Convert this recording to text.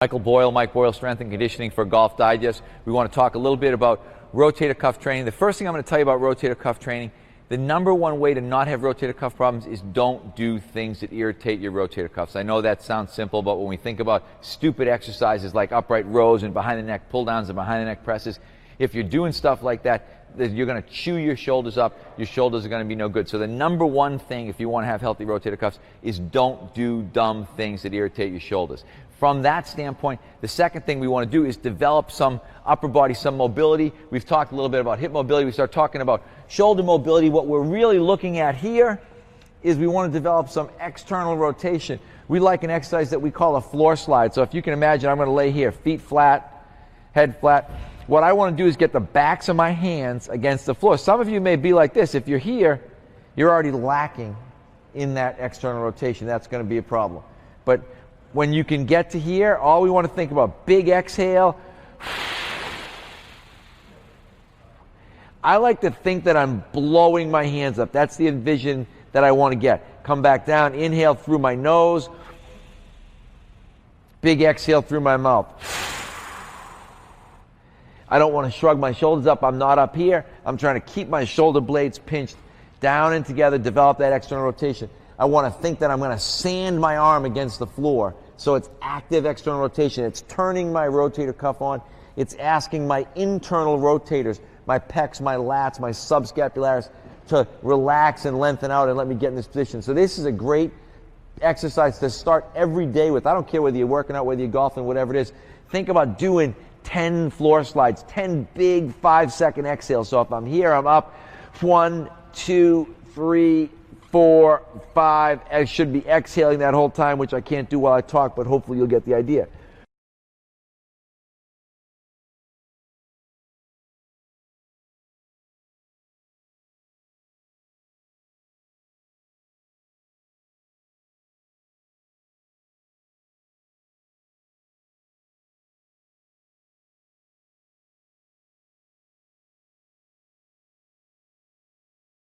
Mike Boyle, Strength and Conditioning for Golf Digest. We want to talk a little bit about rotator cuff training. The first thing I'm going to tell you about rotator cuff training, the number one way to not have rotator cuff problems is don't do things that irritate your rotator cuffs. I know that sounds simple, but when we think about stupid exercises like upright rows and behind the neck pull downs and behind the neck presses, if you're doing stuff like that, you're going to chew your shoulders up. Your shoulders are going to be no good. So the number one thing if you want to have healthy rotator cuffs is don't do dumb things that irritate your shoulders. From that standpoint, the second thing we want to do is develop some upper body, some mobility. We've talked a little bit about hip mobility. We start talking about shoulder mobility. What we're really looking at here is we want to develop some external rotation. We like an exercise that we call a floor slide. So if you can imagine, I'm going to lay here, feet flat, head flat. What I want to do is get the backs of my hands against the floor. Some of you may be like this. If you're here, you're already lacking in that external rotation. That's going to be a problem. But when you can get to here, all we want to think about, big exhale. I like to think that I'm blowing my hands up. That's the vision that I want to get. Come back down, inhale through my nose. Big exhale through my mouth. I don't want to shrug my shoulders up. I'm not up here. I'm trying to keep my shoulder blades pinched down and together, develop that external rotation. I want to think that I'm going to sand my arm against the floor. So it's active external rotation. It's turning my rotator cuff on. It's asking my internal rotators, my pecs, my lats, my subscapularis, to relax and lengthen out and let me get in this position. So this is a great exercise to start every day with. I don't care whether you're working out, whether you're golfing, whatever it is. Think about doing 10 floor slides, 10 big 5-second exhales. So if I'm here, I'm up. 1, 2, 3, 4, 5. I should be exhaling that whole time, which I can't do while I talk, but hopefully you'll get the idea.